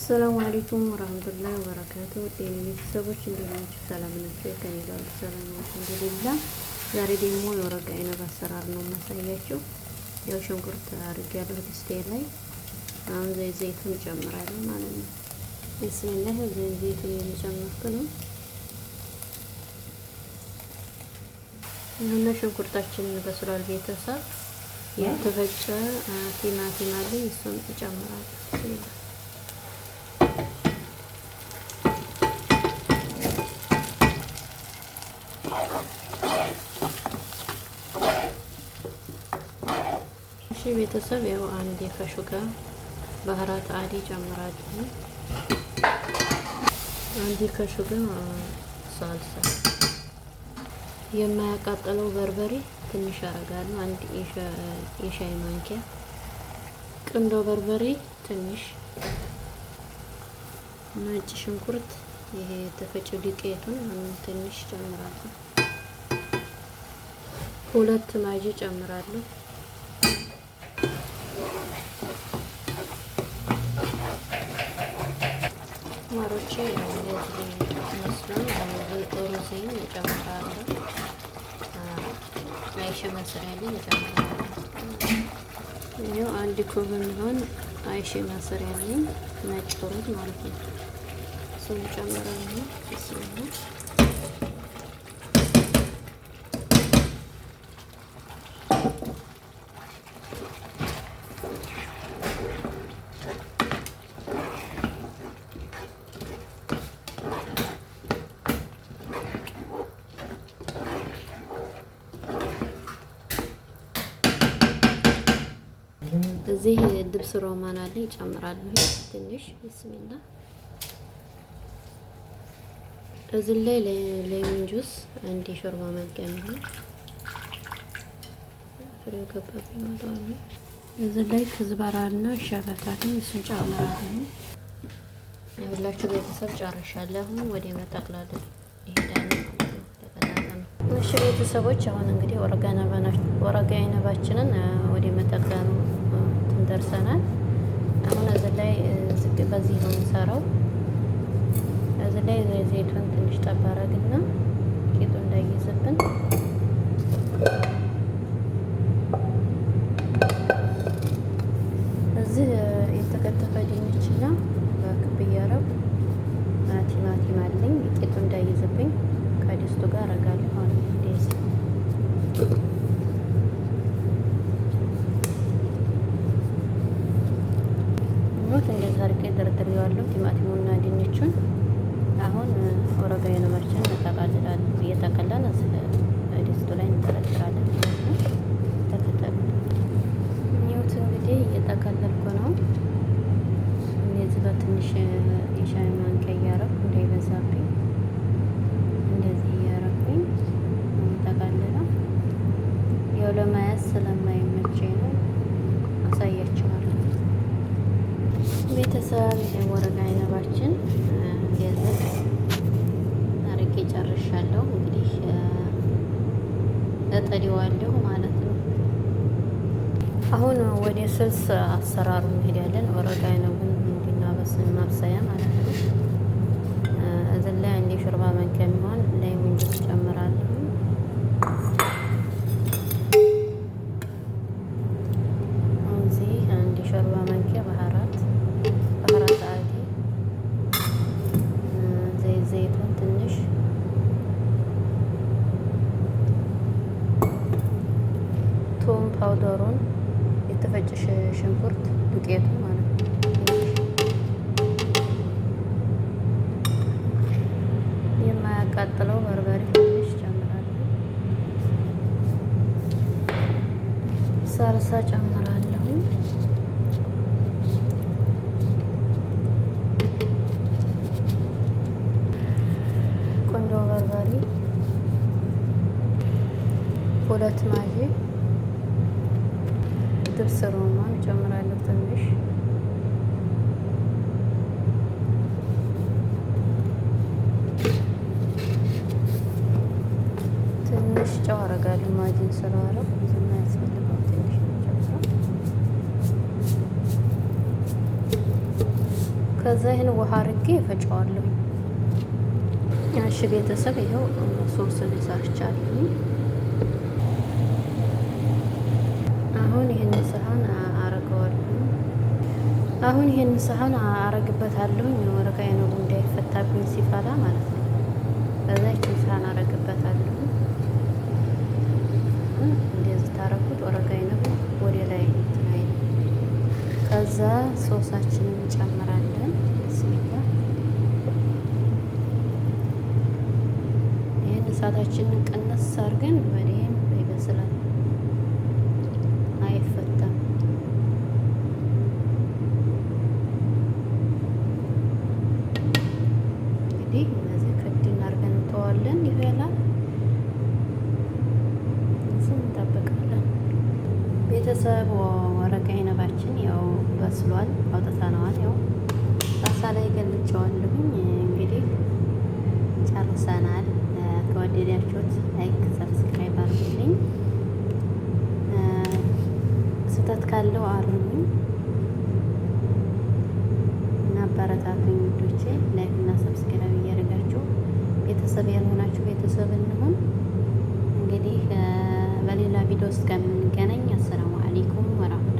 ሰላም አለይኩም ወራህመቱላሂ ወበረካቱ። ጤና ቤተሰቦች እንዴት ናችሁ? ሰላም ናችሁ? ከኔ ጋር ሰላም ነው አልሐምዱሊላህ። ዛሬ ደግሞ የወረቀ አይነት አሰራር ነው ማሳያችሁ። ያው ሽንኩርት አድርጌያለሁ ድስቴ ላይ። አሁን ዘይቱን ጨምራለሁ ማለት ነው። ቢስሚላህ ዘይቱን እየጨመርኩ ነው። እና ሽንኩርታችን በስሏል ቤተሰብ። የተፈጨ ቲማቲም አለኝ እሱን እጨምራለሁ። እሺ ቤተሰብ ያው አንድ ከሹጋ ባህራት አዲ ጨምራለሁ። አንድ ከሹጋ ሳልሳ የማያቃጥለው በርበሬ ትንሽ አረጋለሁ። አንድ የሻይ ማንኪያ ቁንዶ በርበሬ ትንሽ፣ ነጭ ሽንኩርት ይሄ የተፈጨ ዱቄቱን ትንሽ ጨምራለሁ። ሁለት ማጂ ጨምራለሁ። ማሮቼ መስሎን ሩዝን እጨምራለሁ። አይሽ መስሪያለኝ እጨምራለሁ። ይኸው አንድ ኩብ የሚሆን አይሽ መስሪያለኝ ነጭ ሩዝ ማለት ነው። እሱን እጨምራለሁ። እዚህ ድብስ ሮማን አለ እጨምራለሁ ትንሽ ቢስሚላ። እዚህ ላይ ሌሞን ጁስ አንድ ሾርባ ማንኪያ ነው ፍሬው ከበብ ነው። እዚህ ላይ ክዝበራና ሸበካትን እሱን ጨምራለሁ። ሁላችሁ ቤተሰብ ጨርሻለሁ። ወደ መጠቅለል ይሄዳል። እሺ ቤተሰቦች አሁን እንግዲህ ወረጋ አይነባችንን ወደ መጠቅለል ደርሰናል። አሁን እዚህ ላይ በዚህ ነው የምንሰራው። እዚህ ላይ ዘይቱን ትንሽ ጠብ አደርግና ቂጡ እንዳይይዝብን እዚህ የተከተፈ ድንችና በክብ እያረብ ቲማቲም አለኝ። ቂጡ እንዳይይዝብኝ ከድስቱ ጋር አረጋለሁ። አሁን እንደዚህ እንደዛ አድርጌ ደርድሬዋለሁ ቲማቲሙና ድንቹን። አሁን ወረጋ አይነባችን እንጠቃልላለን። እየጠቀለን ድስቱ ላይ እንጠለጥላለን። ተከተሉ። ይኸውት እንግዲህ እየጠቀለልኩ ነው። እንደዚህ በትንሽ የሻይ ማንኪያ እያረኩ እንዳይበዛብኝ እንደዚህ እያረኩኝ እንጠቃልለው። ያው ለመያዝ ስለማይመቸኝ ነው አሳያችኋለሁ። ቤተሰብ የወረጋ አይነባችን እንደዚህ አርቄ ጨርሻለሁ። እንግዲህ እጠዲዋለሁ ማለት ነው። አሁን ወደ ስልስ አሰራሩ እንሄዳለን። ወረጋ አይነቡን እንድናበስል ማብሰያ ማለት ነው። እዚህ ላይ አንድ ሾርባ ማንኪያ የሚሆን ሌሞን ጁስ ጨምራለሁ። እዚህ አንድ ሾርባ ማንኪያ ባህራት አዲ፣ ዘይቱን ትንሽ፣ ቶም ፓውደሩን የተፈጨ ሽንኩርት ዱቄቱ ማለት ነው። የማያቃጥለው በርበሬ ትንሽ ጨምራለሁ። ሳልሳ ጨምራለሁ። ቆንጆ በርበሬ ሁለት ማጂ፣ ድብስ ሮማን ጨምራለሁ ትንሽ፣ ትንሽ ጨው አደርጋለሁ። ማጂን ስለዋለው ብዙም አያስፈልገው ትንሽ ነው ጨው። ከዛ ይህን ውሃ አድርጌ እፈጨዋለሁ። እሺ ቤተሰብ ይኸው ሶስቱን ሰርቻለሁ። አሁን ይህን ሰሃን አረገዋለሁ። አሁን ይህን ሰሃን አረግበታለሁ። ወረቃዬ ነው እንዳይፈታብኝ ሲፈላ ማለት ነው። ከዛ ይህን ሰሃን አረግበታለሁ። እንደዚህ ታረኩት። ወረቃዬ ነው ወደ ላይ ትናይ። ከዛ ሶሳችንን እንጨምራለን። ብስሚላ ይህን እሳታችንን ቀነስ አድርገን በደንብ ይበስላል። አይፈታም። እንግዲህ እነዚህ ክድን አድርገን እንተዋለን። ይበላል። እዚህ እንጠብቃለን። ቤተሰብ ወረቃ አይነባችን ያው በስሏል። አውጥተነዋል። ያው ጣሳ ላይ ገልጬዋለሁኝ። እንግዲህ ጨርሰናል። ከወደዳችሁት ላይክ፣ ሰብስክራይብ አድርጉልኝ። ስህተት ካለው አርሙኝ እና አበረታቱኝ ውዶቼ። ላይክ እና ሰብስክራይብ እያደረጋችሁ ቤተሰብ ያልሆናችሁ ቤተሰብ እንሁን። እንግዲህ በሌላ ቪዲዮ እስከምንገናኝ አሰላሙ አለይኩም ወራህመቱላሂ